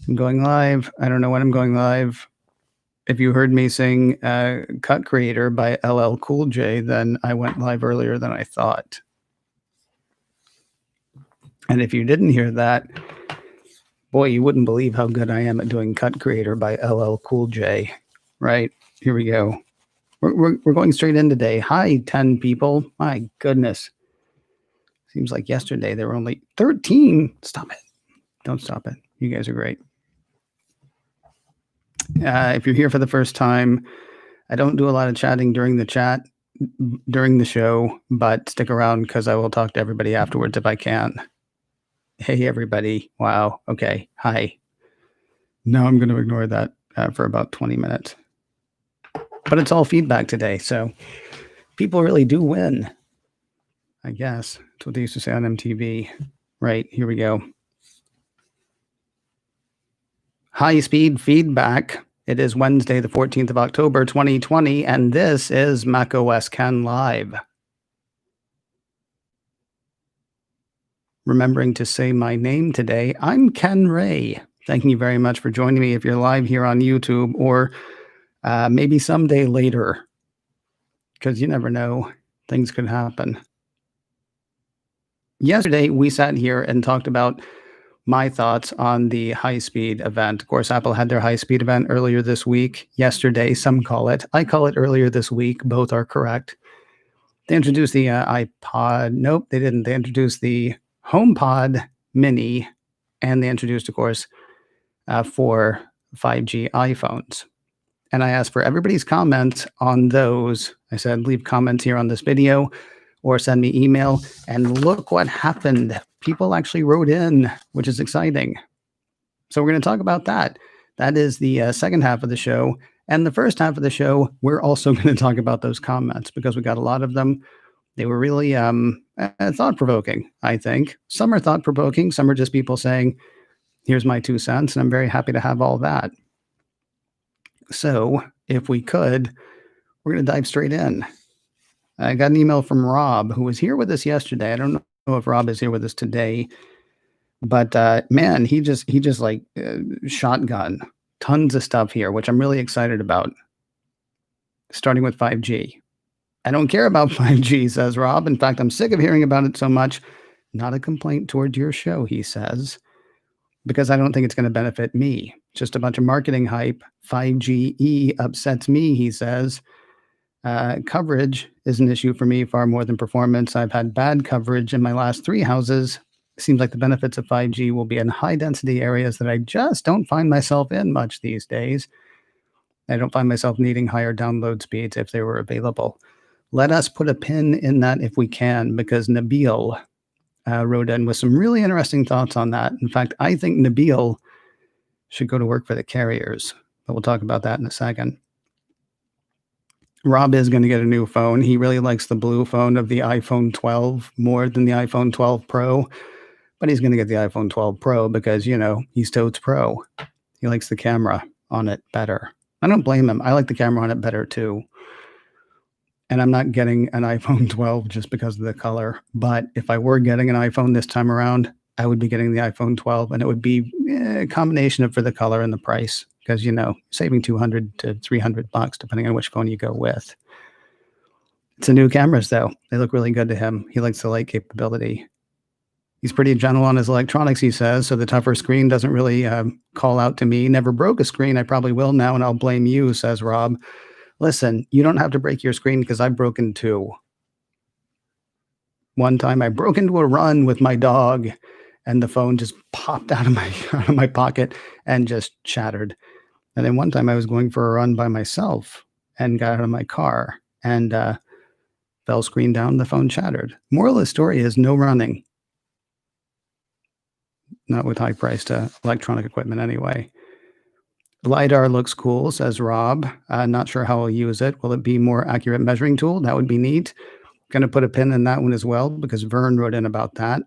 I'm going live. I don't know when I'm going live. If you heard me sing Cut Creator by LL Cool J, then I went live earlier than I thought. And if you didn't hear that, boy, you wouldn't believe how good I am at doing Cut Creator by LL Cool J. Right? Here we go. We're going straight in today. Hi, 10 people. My goodness. Seems like yesterday there were only 13. Stop it. Don't stop it. You guys are great. If you're here for the first time, I don't do a lot of chatting during the show, but stick around because I will talk to everybody afterwards if I can. Hey, everybody. Wow. Okay. Hi. No, I'm going to ignore that for about 20 minutes. But it's all feedback today, so people really do win. I guess that's what they used to say on MTV. Right. Here we go. High-speed feedback. It is Wednesday, the 14th of October, 2020, and this is macOS Ken Live. Remembering to say my name today, I'm Ken Ray. Thank you very much for joining me if you're live here on YouTube or maybe someday later, because you never know, things could happen. Yesterday, we sat here and talked about my thoughts on the high-speed event. Of course, Apple had their high-speed event earlier this week. Yesterday, some call it. I call it earlier this week. Both are correct. They introduced the iPod. Nope, they didn't. They introduced the HomePod Mini, and they introduced, of course, 4 5G iPhones. And I asked for everybody's comments on those. I said, leave comments here on this video or send me email. And look what happened. People actually wrote in, which is exciting. So we're going to talk about that. That is the second half of the show. And the first half of the show, we're also going to talk about those comments because we got a lot of them. They were really thought-provoking, I think. Some are thought-provoking. Some are just people saying, here's my 2 cents. And I'm very happy to have all that. So if we could, we're going to dive straight in. I got an email from Rob, who was here with us yesterday. I don't know if Rob is here with us today, but man, he just like shotgun tons of stuff here, which I'm really excited about. Starting with 5G. I don't care about 5G, says Rob. In fact, I'm sick of hearing about it so much. Not a complaint towards your show, he says, because I don't think it's going to benefit me. Just a bunch of marketing hype. 5GE upsets me, he says. Coverage is an issue for me far more than performance. I've had bad coverage in my last 3 houses. Seems like the benefits of 5G will be in high density areas that I just don't find myself in much these days. I don't find myself needing higher download speeds if they were available. Let us put a pin in that if we can, because Nabil wrote in with some really interesting thoughts on that. In fact, I think Nabil should go to work for the carriers, but we'll talk about that in a second. Rob is going to get a new phone. He really likes the blue phone of the iPhone 12 more than the iPhone 12 Pro, but he's going to get the iPhone 12 Pro because, you know, he's totes pro. He likes the camera on it better. I don't blame him. I like the camera on it better too. And I'm not getting an iPhone 12 just because of the color. But if I were getting an iPhone this time around, I would be getting the iPhone 12, and it would be a combination of for the color and the price. Because, you know, saving $200 to $300 depending on which phone you go with. It's a new cameras, though. They look really good to him. He likes the light capability. He's pretty gentle on his electronics, he says, so the tougher screen doesn't really call out to me. Never broke a screen. I probably will now, and I'll blame you, says Rob. Listen, you don't have to break your screen because I've broken 2. One time I broke into a run with my dog, and the phone just popped out of my pocket and just shattered. And then one time I was going for a run by myself and got out of my car and fell screen down, the phone shattered. Moral of the story is no running. Not with high-priced electronic equipment anyway. LiDAR looks cool, says Rob. Not sure how I'll use it. Will it be more accurate measuring tool? That would be neat. Going to put a pin in that one as well because Vern wrote in about that.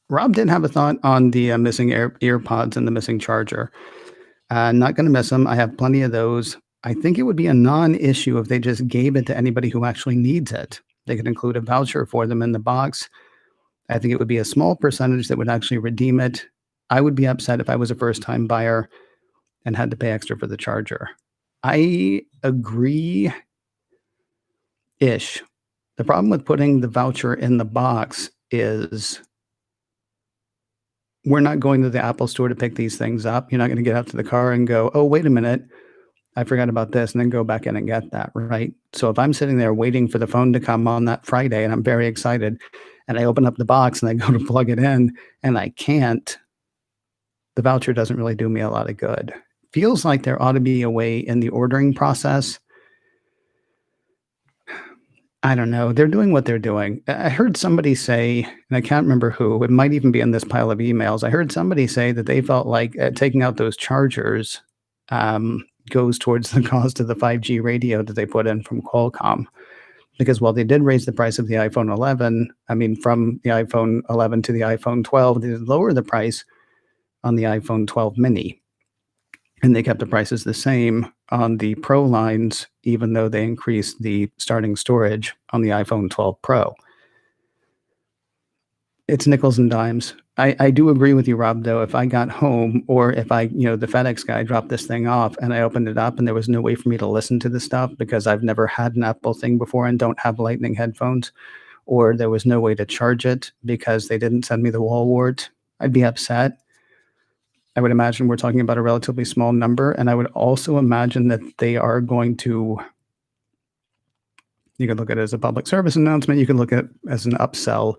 Rob did have a thought on the missing earpods and the missing charger. Not going to miss them. I have plenty of those. I think it would be a non-issue if they just gave it to anybody who actually needs it. They could include a voucher for them in the box. I think it would be a small percentage that would actually redeem it. I would be upset if I was a first-time buyer and had to pay extra for the charger. I agree-ish. The problem with putting the voucher in the box is we're not going to the Apple Store to pick these things up. You're not gonna get out to the car and go, "Oh, wait a minute, I forgot about this," and then go back in and get that, right? So if I'm sitting there waiting for the phone to come on that Friday and I'm very excited, and I open up the box and I go to plug it in and I can't, the voucher doesn't really do me a lot of good. Feels like there ought to be a way in the ordering process. I don't know. They're doing what they're doing. I heard somebody say, and I can't remember who, it might even be in this pile of emails. I heard somebody say that they felt like taking out those chargers goes towards the cost of the 5G radio that they put in from Qualcomm. Because while they did raise the price of the iPhone 11, I mean, from the iPhone 11 to the iPhone 12, they did lower the price on the iPhone 12 mini. And they kept the prices the same on the Pro lines, even though they increased the starting storage on the iPhone 12 Pro. It's nickels and dimes. I do agree with you, Rob, though. If I got home or if the FedEx guy dropped this thing off and I opened it up and there was no way for me to listen to the stuff because I've never had an Apple thing before and don't have Lightning headphones, or there was no way to charge it because they didn't send me the wall wart, I'd be upset. I would imagine we're talking about a relatively small number, and I would also imagine that they are going to, you could look at it as a public service announcement, you could look at it as an upsell.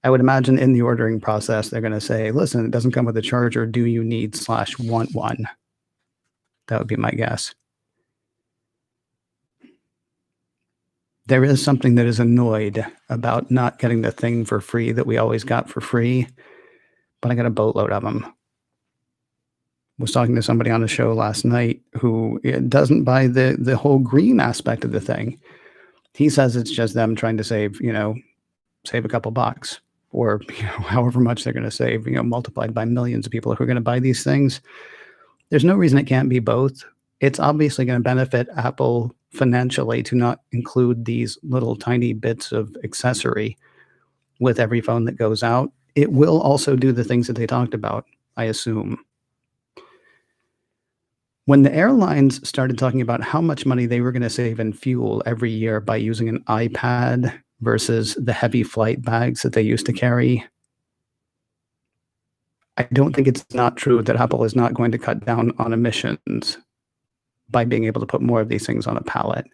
I would imagine in the ordering process, they're going to say, listen, it doesn't come with a charger. Do you need/want one? That would be my guess. There is something that is annoyed about not getting the thing for free that we always got for free, but I got a boatload of them. Was talking to somebody on a show last night who doesn't buy the whole green aspect of the thing. He says it's just them trying to save a couple bucks, or however much they're going to save, multiplied by millions of people who are going to buy these things. There's no reason it can't be both. It's obviously going to benefit Apple financially to not include these little tiny bits of accessory with every phone that goes out. It will also do the things that they talked about, I assume. When the airlines started talking about how much money they were going to save in fuel every year by using an iPad versus the heavy flight bags that they used to carry, I don't think it's not true that Apple is not going to cut down on emissions by being able to put more of these things on a pallet.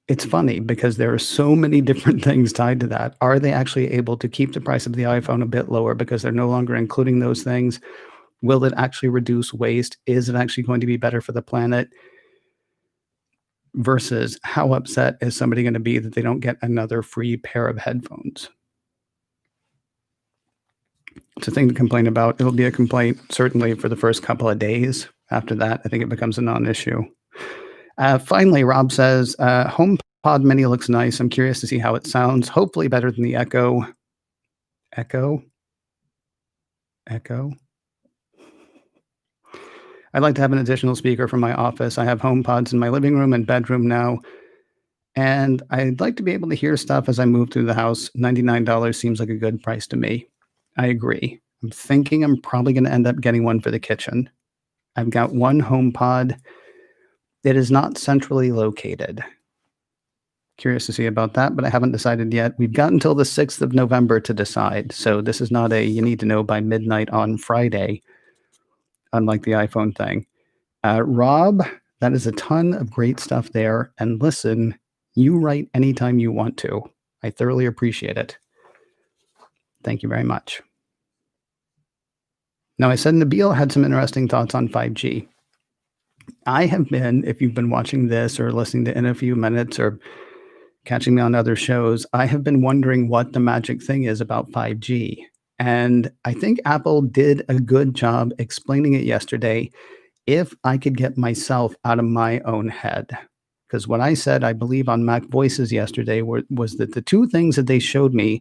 It's funny because there are so many different things tied to that. Are they actually able to keep the price of the iPhone a bit lower because they're no longer including those things? Will it actually reduce waste? Is it actually going to be better for the planet? Versus how upset is somebody going to be that they don't get another free pair of headphones? It's a thing to complain about. It'll be a complaint certainly for the first couple of days. After that, I think it becomes a non-issue. Finally, Rob says, HomePod Mini looks nice. I'm curious to see how it sounds. Hopefully better than the Echo. Echo? I'd like to have an additional speaker for my office. I have HomePods in my living room and bedroom now, and I'd like to be able to hear stuff as I move through the house. $99 seems like a good price to me. I agree. I'm thinking I'm probably going to end up getting one for the kitchen. I've got one HomePod. It is not centrally located. Curious to see about that, but I haven't decided yet. We've got until the 6th of November to decide. So this is not a you need to know by midnight on Friday, unlike the iPhone thing. Rob, that is a ton of great stuff there. And listen, you write anytime you want to. I thoroughly appreciate it. Thank you very much. Now, I said Nabil had some interesting thoughts on 5G. I have been, if you've been watching this or listening to In a Few Minutes or catching me on other shows, I have been wondering what the magic thing is about 5G. And I think Apple did a good job explaining it yesterday if I could get myself out of my own head. Because what I said, I believe, on Mac Voices yesterday was that the two things that they showed me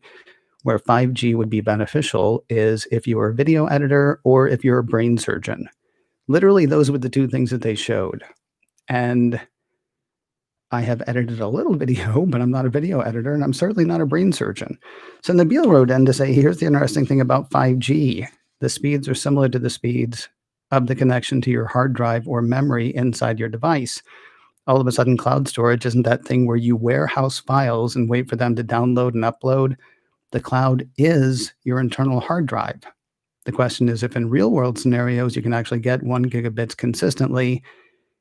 where 5G would be beneficial is if you were a video editor or if you're a brain surgeon. Literally, those were the two things that they showed. And I have edited a little video, but I'm not a video editor, and I'm certainly not a brain surgeon. So Nabil wrote in to say, here's the interesting thing about 5G. The speeds are similar to the speeds of the connection to your hard drive or memory inside your device. All of a sudden, cloud storage isn't that thing where you warehouse files and wait for them to download and upload. The cloud is your internal hard drive. The question is if in real world scenarios you can actually get 1 gigabits consistently.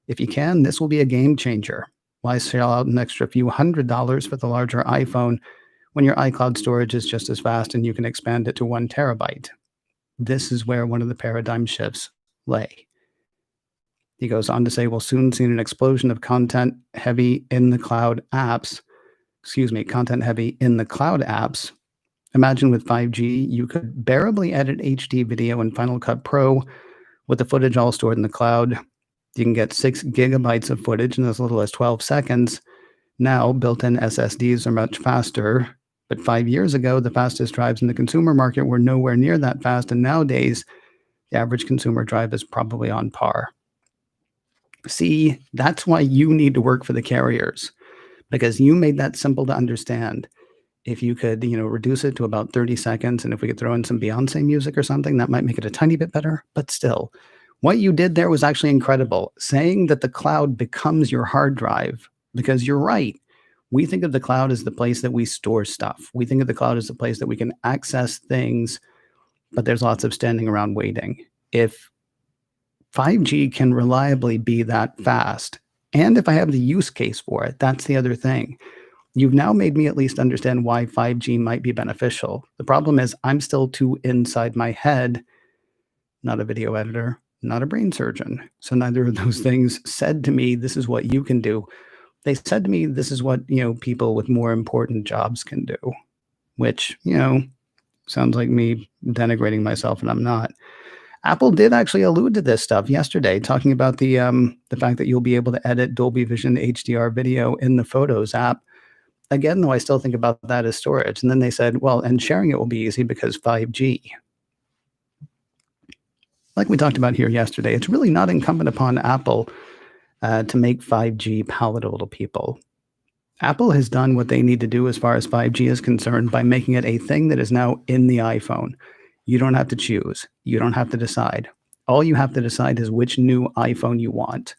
If you can, this will be a game changer. Why shell out an extra few $100s for the larger iPhone when your iCloud storage is just as fast and you can expand it to 1 terabyte? This is where one of the paradigm shifts lay. He goes on to say, we'll soon see an explosion of content heavy in the cloud apps. Imagine with 5G, you could bearably edit HD video in Final Cut Pro with the footage all stored in the cloud. You can get 6 gigabytes of footage in as little as 12 seconds. Now, built-in SSDs are much faster, but 5 years ago, the fastest drives in the consumer market were nowhere near that fast, and nowadays, the average consumer drive is probably on par. See, that's why you need to work for the carriers, because you made that simple to understand. If you could, reduce it to about 30 seconds, and if we could throw in some Beyonce music or something, that might make it a tiny bit better, but still. What you did there was actually incredible, saying that the cloud becomes your hard drive, because you're right. We think of the cloud as the place that we store stuff. We think of the cloud as the place that we can access things, but there's lots of standing around waiting. If 5G can reliably be that fast, and if I have the use case for it, that's the other thing. You've now made me at least understand why 5G might be beneficial. The problem is I'm still too inside my head, not a video editor, not a brain surgeon. So neither of those things said to me, this is what you can do. They said to me, this is what, people with more important jobs can do, which, sounds like me denigrating myself, and I'm not. Apple did actually allude to this stuff yesterday, talking about the fact that you'll be able to edit Dolby Vision HDR video in the Photos app. Again, though, I still think about that as storage. And then they said, well, and sharing it will be easy because 5G. Like we talked about here yesterday, it's really not incumbent upon Apple to make 5G palatable to people. Apple has done what they need to do as far as 5G is concerned by making it a thing that is now in the iPhone. You don't have to choose. You don't have to decide. All you have to decide is which new iPhone you want.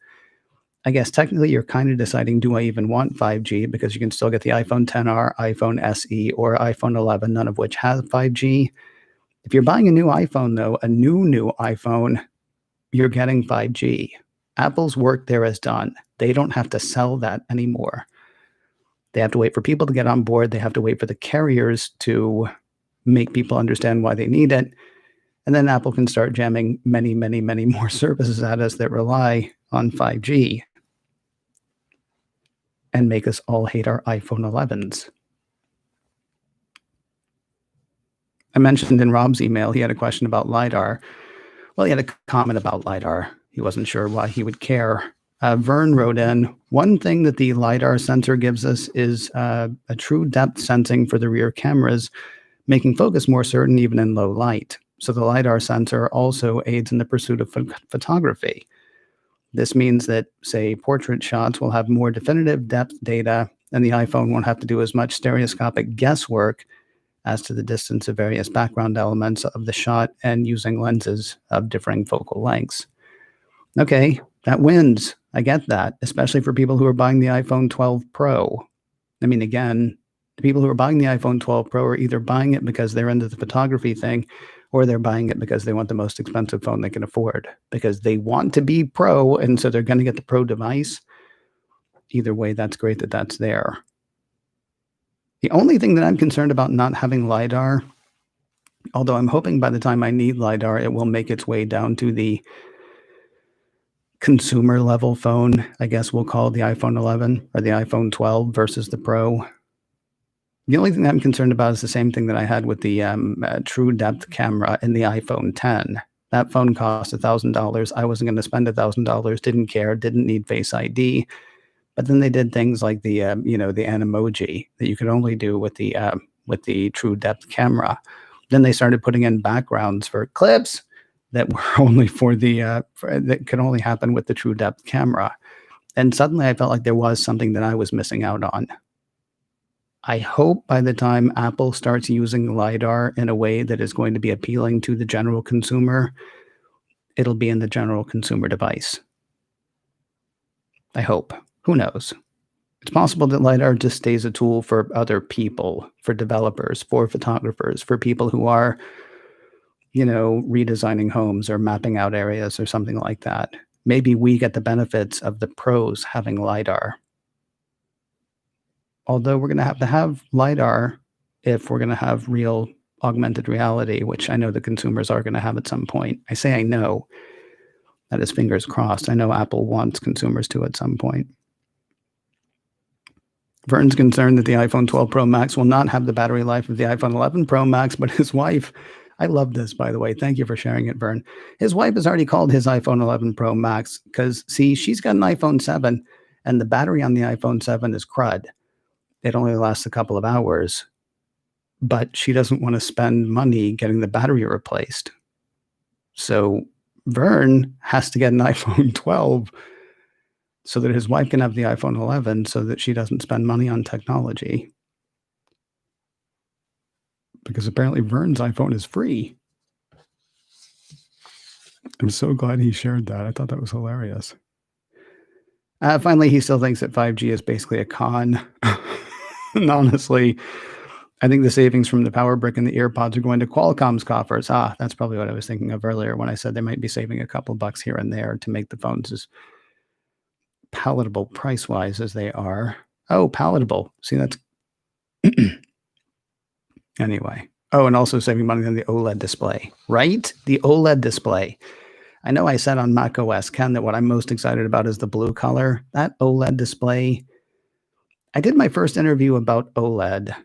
I guess technically you're kind of deciding, do I even want 5G? Because you can still get the iPhone XR, iPhone SE, or iPhone 11, none of which has 5G. If you're buying a new iPhone, though, a new iPhone, you're getting 5G. Apple's work there is done. They don't have to sell that anymore. They have to wait for people to get on board. They have to wait for the carriers to make people understand why they need it. And then Apple can start jamming many, many, many more services at us that rely on 5G and make us all hate our iPhone 11s. I mentioned in Rob's email, he had a question about LiDAR. Well, he had a comment about LiDAR. He wasn't sure why he would care. Vern wrote in, one thing that the LiDAR sensor gives us is a true depth sensing for the rear cameras, making focus more certain even in low light. So the LiDAR sensor also aids in the pursuit of photography. This means that, say, portrait shots will have more definitive depth data, and the iPhone won't have to do as much stereoscopic guesswork as to the distance of various background elements of the shot and using lenses of differing focal lengths. Okay, that wins. I get that, especially for people who are buying the iPhone 12 Pro. I mean, again, the people who are buying the iPhone 12 Pro are either buying it because they're into the photography thing, or they're buying it because they want the most expensive phone they can afford, because they want to be pro, and so they're going to get the pro device. Either way, that's great that that's there. The only thing that I'm concerned about not having LiDAR, although I'm hoping by the time I need LiDAR, it will make its way down to the consumer level phone, I guess we'll call it the iPhone 11 or the iPhone 12 versus the Pro. The only thing I'm concerned about is the same thing that I had with the true depth camera in the iPhone 10. That phone cost $1,000. I wasn't going to spend $1,000. Didn't care. Didn't need Face ID. But then they did things like the the Animoji that you could only do with the true depth camera. Then they started putting in backgrounds for clips that were only for the that could only happen with the true depth camera. And suddenly I felt like there was something that I was missing out on. I hope by the time Apple starts using LiDAR in a way that is going to be appealing to the general consumer, it'll be in the general consumer device. I hope. Who knows? It's possible that LiDAR just stays a tool for other people, for developers, for photographers, for people who are, redesigning homes or mapping out areas or something like that. Maybe we get the benefits of the pros having LiDAR. Although we're going to have LiDAR if we're going to have real augmented reality, which I know the consumers are going to have at some point. I say I know. That is fingers crossed. I know Apple wants consumers to at some point. Vern's concerned that the iPhone 12 Pro Max will not have the battery life of the iPhone 11 Pro Max, but his wife, I love this, by the way. Thank you for sharing it, Vern. His wife has already called his iPhone 11 Pro Max because, see, she's got an iPhone 7, and the battery on the iPhone 7 is crud. It only lasts a couple of hours, but she doesn't want to spend money getting the battery replaced. So Vern has to get an iPhone 12 so that his wife can have the iPhone 11 so that she doesn't spend money on technology. Because apparently Vern's iPhone is free. I'm so glad he shared that. I thought that was hilarious. Finally, he still thinks that 5G is basically a con. And honestly, I think the savings from the power brick and the earpods are going to Qualcomm's coffers. That's probably what I was thinking of earlier when I said they might be saving a couple bucks here and there to make the phones as palatable price-wise as they are. Oh, palatable. See, that's... Anyway. Oh, and also saving money on the OLED display, right? The OLED display. I know I said on macOS, Ken, that what I'm most excited about is the blue color. That OLED display. I did my first interview about OLED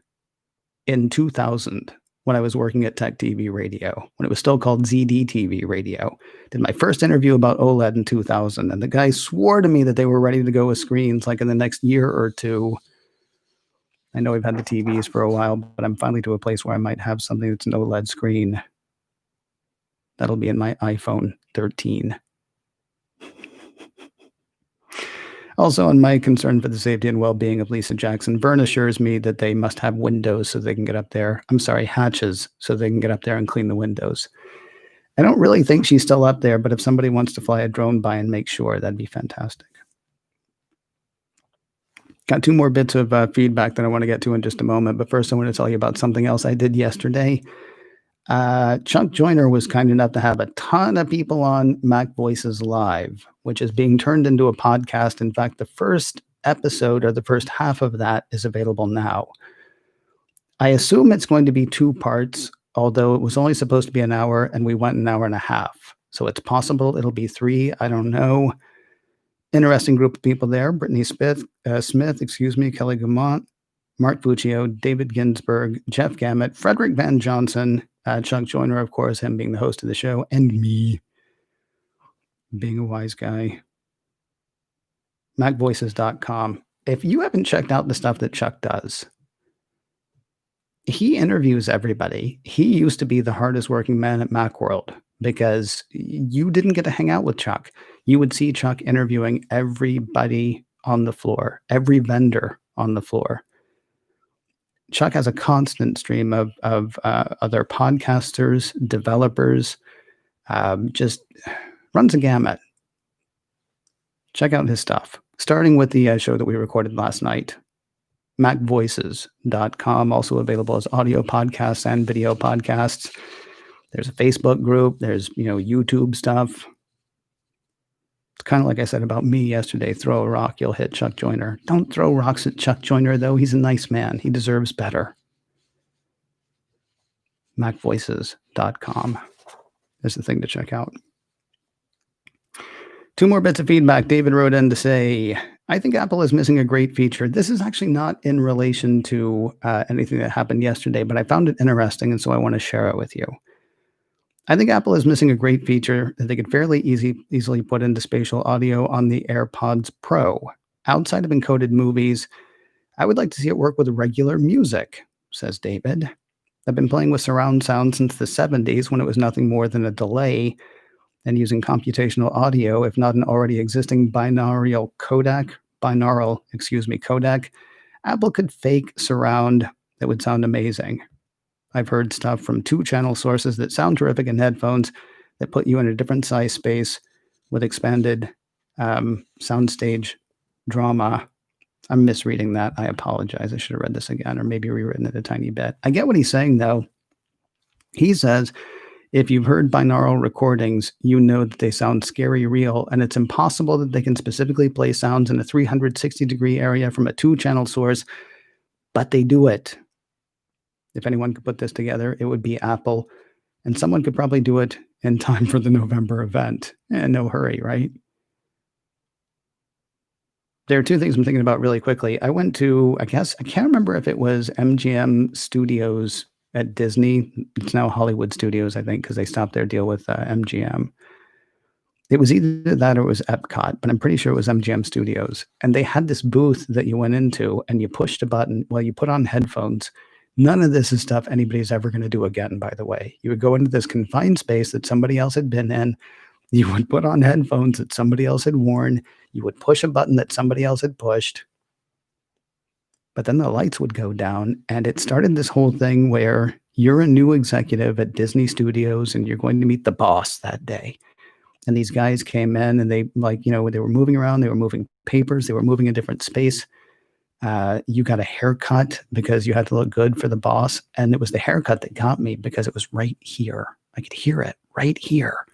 in 2000 when I was working at Tech TV Radio, when it was still called ZDTV Radio. Did my first interview about OLED in 2000, and the guy swore to me that they were ready to go with screens like in the next year or two. I know we've had the TVs for a while, but I'm finally to a place where I might have something that's an OLED screen. That'll be in my iPhone 13. Also, on my concern for the safety and well-being of Lisa Jackson, Vern assures me that they must have windows so they can get up there. I'm sorry, hatches so they can get up there and clean the windows. I don't really think she's still up there, but if somebody wants to fly a drone by and make sure, that'd be fantastic. Got two more bits of feedback that I want to get to in just a moment, but first I want to tell you about something else I did yesterday. Chuck Joyner was kind enough to have a ton of people on Mac Voices Live, which is being turned into a podcast. In fact, the first episode or the first half of that is available now. I assume it's going to be 2 parts, although it was only supposed to be an hour and we went an hour and a half. So it's possible it'll be 3. I don't know. Interesting group of people there. Brittany Smith, Kelly Gamont, Mark Fuccio, David Ginsburg, Jeff Gamet, Frederick Van Johnson, Chuck Joyner, of course, him being the host of the show, and me being a wise guy. MacVoices.com. If you haven't checked out the stuff that Chuck does, he interviews everybody. He used to be the hardest working man at Macworld because you didn't get to hang out with Chuck. You would see Chuck interviewing everybody on the floor, every vendor on the floor. Chuck has a constant stream of other podcasters, developers, just runs a gamut. Check out his stuff, starting with the show that we recorded last night, MacVoices.com, also available as audio podcasts and video podcasts. There's a Facebook group. There's, YouTube stuff. It's kind of like I said about me yesterday. Throw a rock, you'll hit Chuck Joyner. Don't throw rocks at Chuck Joyner, though. He's a nice man. He deserves better. MacVoices.com is the thing to check out. 2 more bits of feedback. David wrote in to say, I think Apple is missing a great feature. This is actually not in relation to anything that happened yesterday, but I found it interesting, and so I want to share it with you. I think Apple is missing a great feature that they could fairly easily put into spatial audio on the AirPods Pro. Outside of encoded movies, I would like to see it work with regular music, says David. I've been playing with surround sound since the 70s when it was nothing more than a delay, and using computational audio, if not an already existing codec, Apple could fake surround that would sound amazing. I've heard stuff from 2-channel sources that sound terrific in headphones that put you in a different size space with expanded soundstage drama. I'm misreading that. I apologize. I should have read this again or maybe rewritten it a tiny bit. I get what he's saying, though. He says, if you've heard binaural recordings, you know that they sound scary real, and it's impossible that they can specifically play sounds in a 360-degree area from a 2-channel source, but they do it. If anyone could put this together, it would be Apple, and someone could probably do it in time for the November event. No hurry, right? There are two things I'm thinking about really quickly. I went to, I can't remember if it was MGM Studios at Disney. It's now Hollywood Studios, I think, because they stopped their deal with MGM. It was either that or it was Epcot, but I'm pretty sure it was MGM Studios. And they had this booth that you went into and you pushed a button while you put on headphones. None of this is stuff anybody's ever going to do again, by the way. You would go into this confined space that somebody else had been in. You would put on headphones that somebody else had worn. You would push a button that somebody else had pushed. But then the lights would go down, and it started this whole thing where you're a new executive at Disney Studios, and you're going to meet the boss that day. And these guys came in, and they they were moving around. They were moving papers. They were moving a different space. You got a haircut because you had to look good for the boss. And it was the haircut that got me because it was right here. I could hear it right here.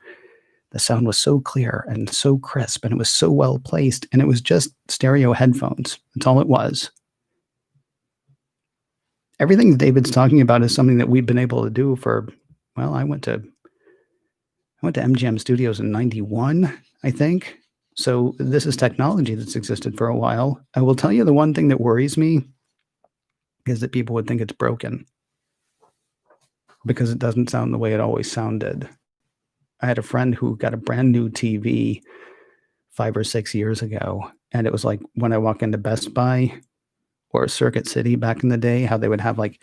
The sound was so clear and so crisp, and it was so well placed, and it was just stereo headphones. That's all it was. Everything David's talking about is something that we've been able to do for, well, I went to MGM Studios in 91, I think. So this is technology that's existed for a while. I will tell you the one thing that worries me is that people would think it's broken because it doesn't sound the way it always sounded. I had a friend who got a brand new TV 5 or 6 years ago, and it was like when I walk into Best Buy or Circuit City back in the day, how they would have like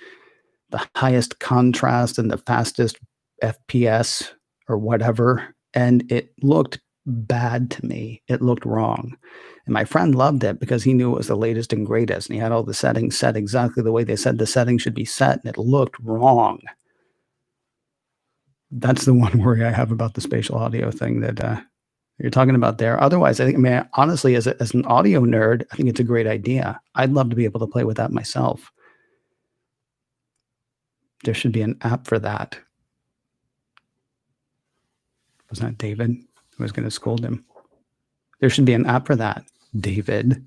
the highest contrast and the fastest FPS or whatever, and it looked bad to me. It looked wrong. And my friend loved it because he knew it was the latest and greatest, and he had all the settings set exactly the way they said the settings should be set, and it looked wrong. That's the one worry I have about the spatial audio thing that you're talking about there. Otherwise, I mean, honestly, as an audio nerd, I think it's a great idea. I'd love to be able to play with that myself. There should be an app for that. Was that David? I was going to scold him. There should be an app for that, David.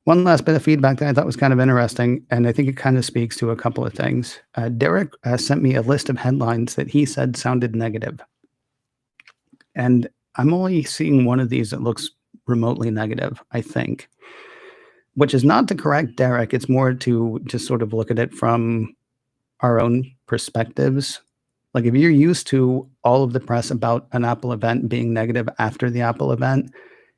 One last bit of feedback that I thought was kind of interesting, and I think it kind of speaks to a couple of things. Derek sent me a list of headlines that he said sounded negative. And I'm only seeing one of these that looks remotely negative, I think, which is not to correct Derek. It's more to just sort of look at it from our own perspectives. Like if you're used to all of the press about an Apple event being negative after the Apple event,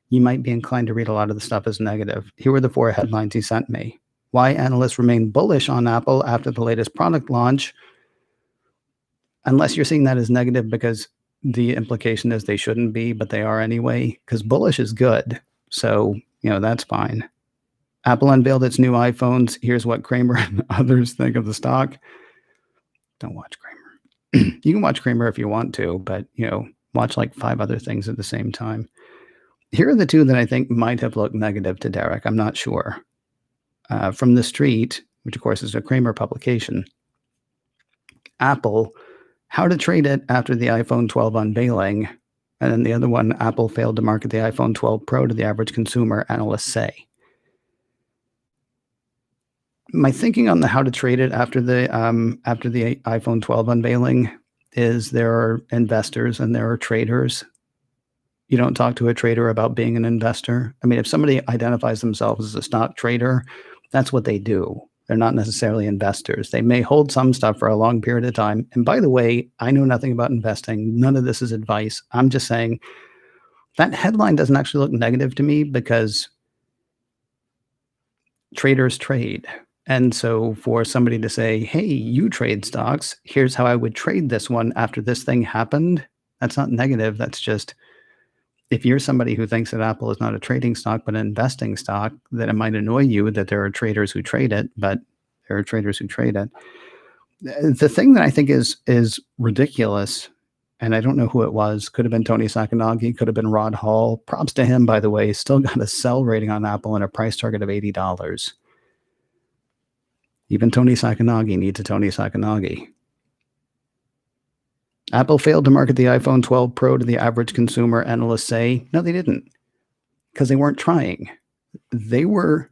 you might be inclined to read a lot of the stuff as negative. Here were the 4 headlines he sent me. Why analysts remain bullish on Apple after the latest product launch, unless you're seeing that as negative because the implication is they shouldn't be, but they are anyway, because bullish is good. So, that's fine. Apple unveiled its new iPhones. Here's what Kramer and others think of the stock. Don't watch Kramer. You can watch Kramer if you want to, but, watch like 5 other things at the same time. Here are the 2 that I think might have looked negative to Derek. I'm not sure. From The Street, which of course is a Kramer publication. Apple, how to trade it after the iPhone 12 unveiling. And then the other one, Apple failed to market the iPhone 12 Pro to the average consumer, analysts say. My thinking on the how to trade it after the iPhone 12 unveiling is there are investors and there are traders. You don't talk to a trader about being an investor. I mean, if somebody identifies themselves as a stock trader, that's what they do. They're not necessarily investors. They may hold some stuff for a long period of time. And by the way, I know nothing about investing. None of this is advice. I'm just saying that headline doesn't actually look negative to me because traders trade. And so for somebody to say, hey, you trade stocks, here's how I would trade this one after this thing happened, that's not negative. That's just, if you're somebody who thinks that Apple is not a trading stock, but an investing stock, then it might annoy you that there are traders who trade it, but there are traders who trade it. The thing that I think is ridiculous, and I don't know who it was, could have been Tony Sacconaghi, could have been Rod Hall. Props to him, by the way. He's still got a sell rating on Apple and a price target of $80. Even Tony Sacconaghi needs a Tony Sacconaghi. Apple failed to market the iPhone 12 Pro to the average consumer, analysts say. No, they didn't, because they weren't trying. They were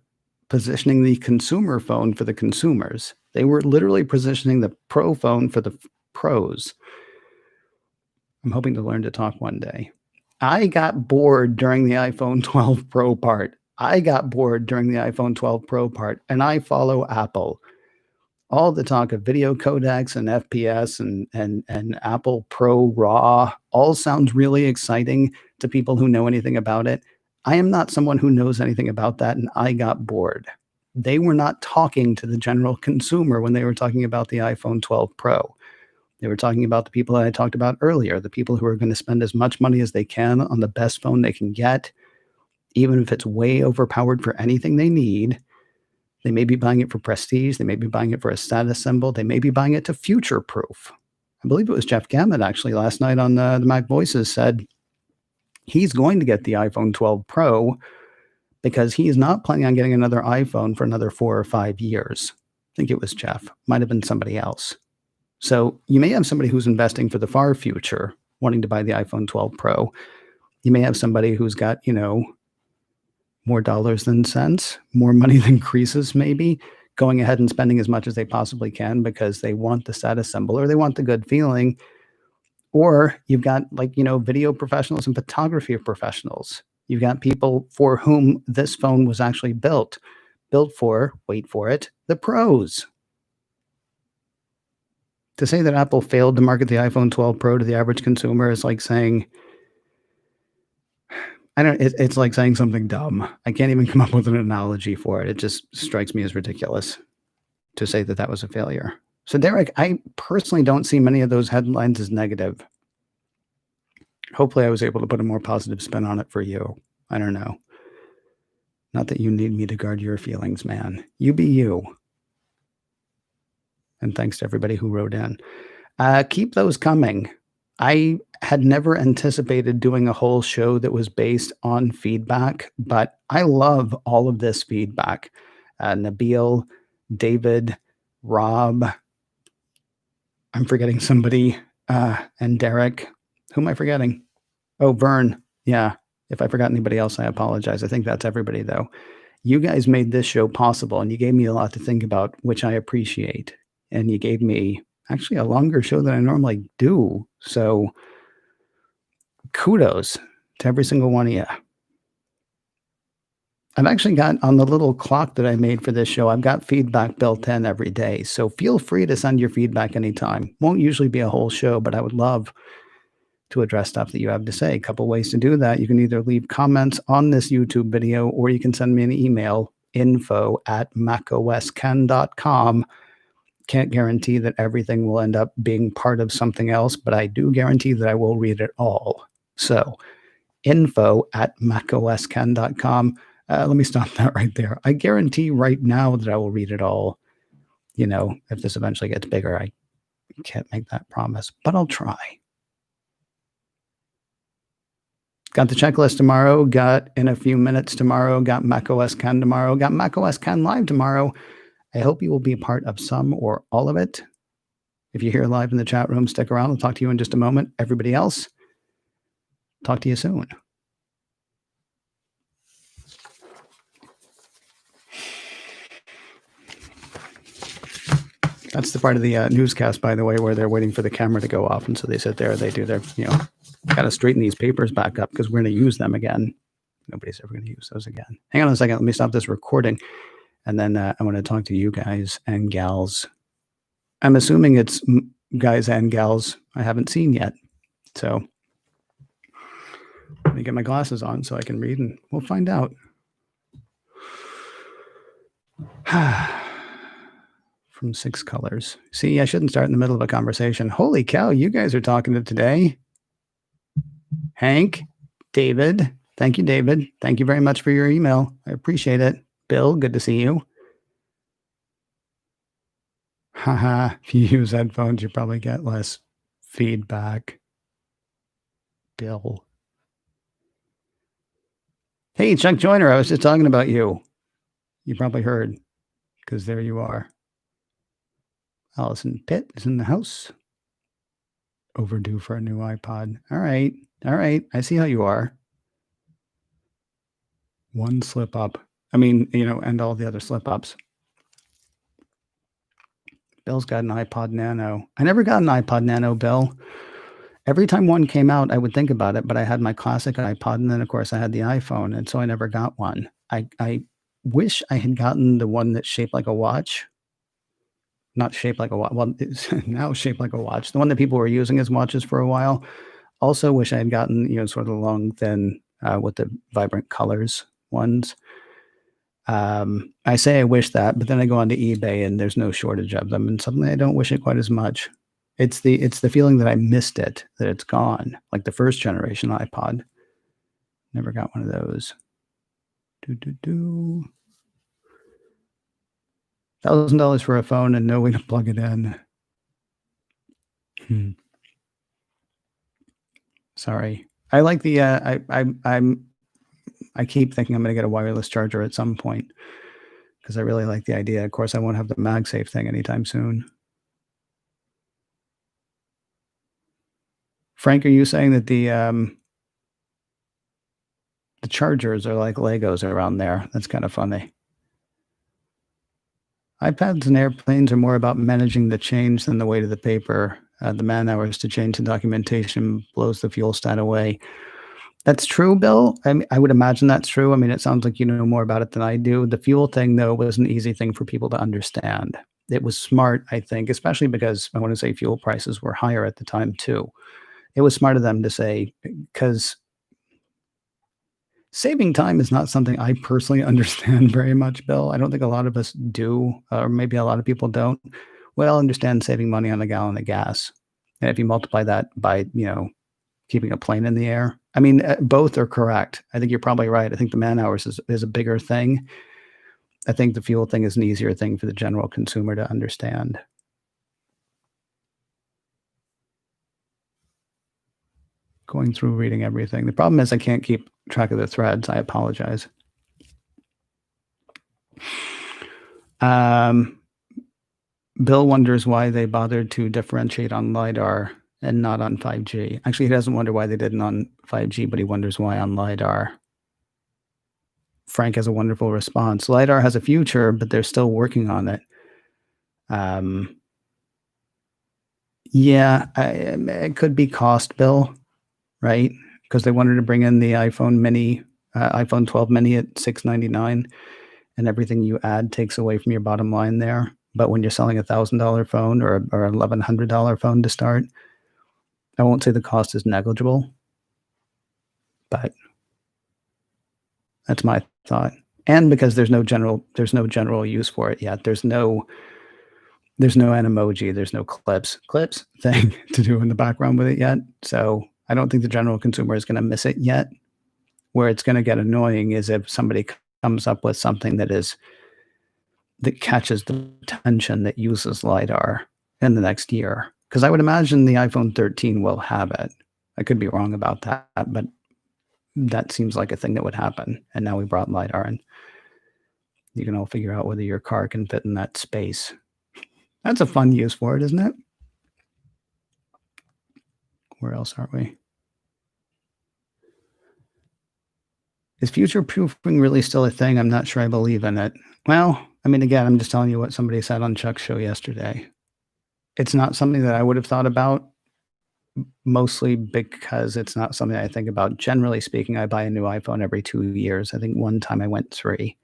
positioning the consumer phone for the consumers. They were literally positioning the Pro phone for the pros. I'm hoping to learn to talk one day. I got bored during the iPhone 12 Pro part. And I follow Apple. All the talk of video codecs and FPS and Apple Pro RAW all sounds really exciting to people who know anything about it. I am not someone who knows anything about that, and I got bored. They were not talking to the general consumer when they were talking about the iPhone 12 Pro. They were talking about the people that I talked about earlier, the people who are going to spend as much money as they can on the best phone they can get, even if it's way overpowered for anything they need. They may be buying it for prestige. They may be buying it for a status symbol. They may be buying it to future-proof. I believe it was Jeff Gamet actually last night on the Mac Voices said he's going to get the iPhone 12 Pro because he is not planning on getting another iPhone for another 4 or 5 years. I think it was Jeff. Might have been somebody else. So you may have somebody who's investing for the far future, wanting to buy the iPhone 12 Pro. You may have somebody who's got, more dollars than cents, more money than creases maybe, going ahead and spending as much as they possibly can because they want the status symbol or they want the good feeling. Or you've got video professionals and photography professionals. You've got people for whom this phone was actually built for, wait for it, the pros. To say that Apple failed to market the iPhone 12 Pro to the average consumer is like saying, it's like saying something dumb. I can't even come up with an analogy for it. It just strikes me as ridiculous to say that that was a failure. So Derek, I personally don't see many of those headlines as negative. Hopefully I was able to put a more positive spin on it for you. I don't know. Not that you need me to guard your feelings, man. You be you. And thanks to everybody who wrote in. Keep those coming. I had never anticipated doing a whole show that was based on feedback, but I love all of this feedback. Nabil, David, Rob, I'm forgetting somebody, and Derek. Who am I forgetting? Oh, Vern. Yeah. If I forgot anybody else, I apologize. I think that's everybody, though. You guys made this show possible, and you gave me a lot to think about, which I appreciate. And you gave me actually a longer show than I normally do. So kudos to every single one of you. I've actually got on the little clock that I made for this show, I've got feedback built in every day. So feel free to send your feedback anytime. Won't usually be a whole show, but I would love to address stuff that you have to say. A couple ways to do that. You can either leave comments on this YouTube video, or you can send me an email, info@macosken.com. Can't guarantee that everything will end up being part of something else, but I do guarantee that I will read it all. So info@macosken.com. Let me stop that right there. I guarantee right now that I will read it all. If this eventually gets bigger, I can't make that promise, but I'll try. Got the checklist tomorrow, got in a few minutes tomorrow, got macOS Ken tomorrow, got macOS Ken live tomorrow. I hope you will be a part of some or all of it. If you're here live in the chat room, stick around. I'll talk to you in just a moment. Everybody else, talk to you soon. That's the part of the newscast, by the way, where they're waiting for the camera to go off. And so they sit there, they do their, got to straighten these papers back up because we're going to use them again. Nobody's ever going to use those again. Hang on a second. Let me stop this recording. And then I want to talk to you guys and gals. I'm assuming it's guys and gals I haven't seen yet. So let me get my glasses on so I can read, and we'll find out. from 6 colors. See, I shouldn't start in the middle of a conversation. Holy cow, you guys are talking to today. Hank, David. Thank you, David. Thank you very much for your email. I appreciate it. Bill, good to see you. Haha, if you use headphones, you probably get less feedback. Bill. Hey, Chuck Joyner, I was just talking about you. You probably heard, because there you are. Allison Pitt is in the house. Overdue for a new iPod. All right. All right. I see how you are. One slip up. I mean, and all the other slip ups. Bill's got an iPod Nano. I never got an iPod Nano, Bill. Every time one came out, I would think about it, but I had my classic iPod, and then, of course, I had the iPhone, and so I never got one. I wish I had gotten the one that's shaped like a watch. Not shaped like a watch. Well, it's now shaped like a watch. The one that people were using as watches for a while. Also wish I had gotten, sort of the long, thin, with the vibrant colors ones. I say I wish that, but then I go onto eBay and there's no shortage of them. And suddenly I don't wish it quite as much. It's the feeling that I missed it, that it's gone. Like the first generation iPod. Never got one of those. $1,000 for a phone and no way to plug it in. Sorry. I like the I keep thinking I'm going to get a wireless charger at some point because I really like the idea. Of course, I won't have the MagSafe thing anytime soon. Frank, are you saying that the chargers are like Legos around there? That's kind of funny. iPads and airplanes are more about managing the change than the weight of the paper. The man hours to change the documentation blows the fuel stat away. That's true, Bill. I would imagine that's true. I mean, it sounds like you know more about it than I do. The fuel thing, though, was an easy thing for people to understand. It was smart, I think, especially because I want to say fuel prices were higher at the time, too. It was smart of them to say, because saving time is not something I personally understand very much, Bill. I don't think a lot of us do, or maybe a lot of people don't. Well, understand saving money on a gallon of gas. And if you multiply that by, keeping a plane in the air, I mean, both are correct. I think you're probably right. I think the man hours is a bigger thing. I think the fuel thing is an easier thing for the general consumer to understand. Going through reading everything. The problem is I can't keep track of the threads. I apologize. Bill wonders why they bothered to differentiate on LiDAR and not on 5G. Actually, he doesn't wonder why they didn't on 5G, but he wonders why on LiDAR. Frank has a wonderful response. LiDAR has a future, but they're still working on it. Yeah, it could be cost, Bill, right? Because they wanted to bring in the iPhone mini, iPhone 12 mini at $699, and everything you add takes away from your bottom line there. But when you're selling $1,000 phone or $1,100 phone to start, I won't say the cost is negligible, but that's my thought. And because there's no general use for it yet. There's no Animoji, there's no clips thing to do in the background with it yet. So I don't think the general consumer is going to miss it yet. Where it's going to get annoying is if somebody comes up with something that catches the attention, that uses LiDAR in the next year. Because I would imagine the iPhone 13 will have it. I could be wrong about that, but that seems like a thing that would happen. And now we brought LiDAR in. You can all figure out whether your car can fit in that space. That's a fun use for it, isn't it? Where else are we? Is future-proofing really still a thing? I'm not sure I believe in it. Well, I mean, again, I'm just telling you what somebody said on Chuck's show yesterday. It's not something that I would have thought about, mostly because it's not something I think about. Generally speaking, I buy a new iPhone every 2 years. I think one time I went 3.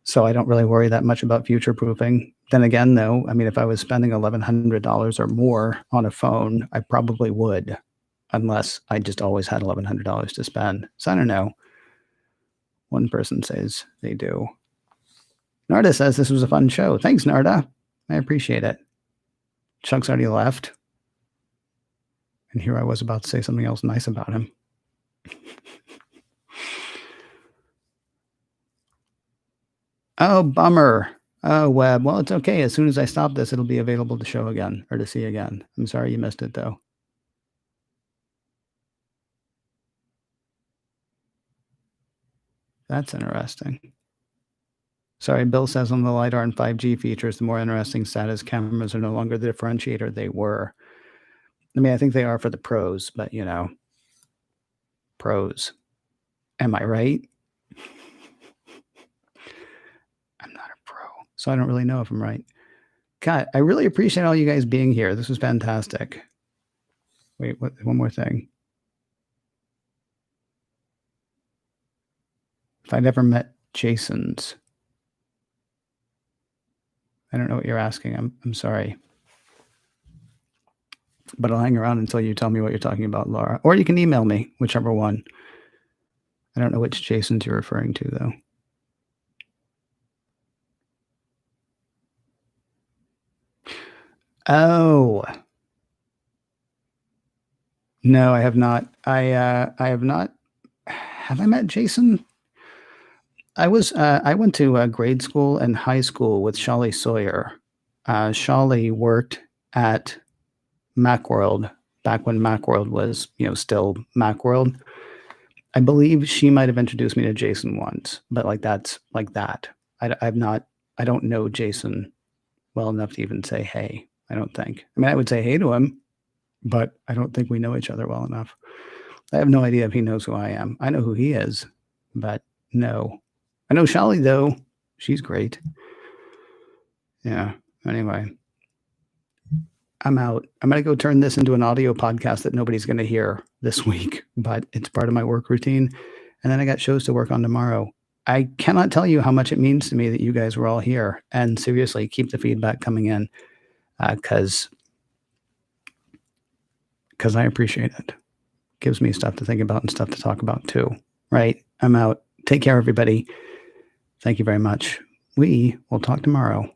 So I don't really worry that much about future-proofing. Then again, though, I mean, if I was spending $1,100 or more on a phone, I probably would, unless I just always had $1,100 to spend. So I don't know. One person says they do. Narda says this was a fun show. Thanks, Narda. I appreciate it. Chuck's already left. And here I was about to say something else nice about him. Oh, bummer. Oh, Web. Well, it's okay. As soon as I stop this, it'll be available to show again or to see again. I'm sorry you missed it, though. That's interesting. Sorry, Bill says on the LiDAR and 5G features, the more interesting status cameras are no longer the differentiator they were. I mean, I think they are for the pros, but pros. Am I right? I'm not a pro, so I don't really know if I'm right. God, I really appreciate all you guys being here. This was fantastic. Wait, what? One more thing. If I'd ever met Jason's, I don't know what you're asking. I'm sorry, but I'll hang around until you tell me what you're talking about, Laura. Or you can email me, whichever one. I don't know which Jason's you're referring to, though. Oh, no, I have not. I have not. Have I met Jason? I went to grade school and high school with Shawley Sawyer. Shawley worked at Macworld back when Macworld was, still Macworld. I believe she might have introduced me to Jason once, but that's like that. I've not. I don't know Jason well enough to even say hey. I don't think. I mean, I would say hey to him, but I don't think we know each other well enough. I have no idea if he knows who I am. I know who he is, but no. I know Shally, though. She's great. Yeah. Anyway, I'm out. I'm going to go turn this into an audio podcast that nobody's going to hear this week, but it's part of my work routine. And then I got shows to work on tomorrow. I cannot tell you how much it means to me that you guys were all here. And seriously, keep the feedback coming in because I appreciate it. Gives me stuff to think about and stuff to talk about too. Right? I'm out. Take care, everybody. Thank you very much. We will talk tomorrow.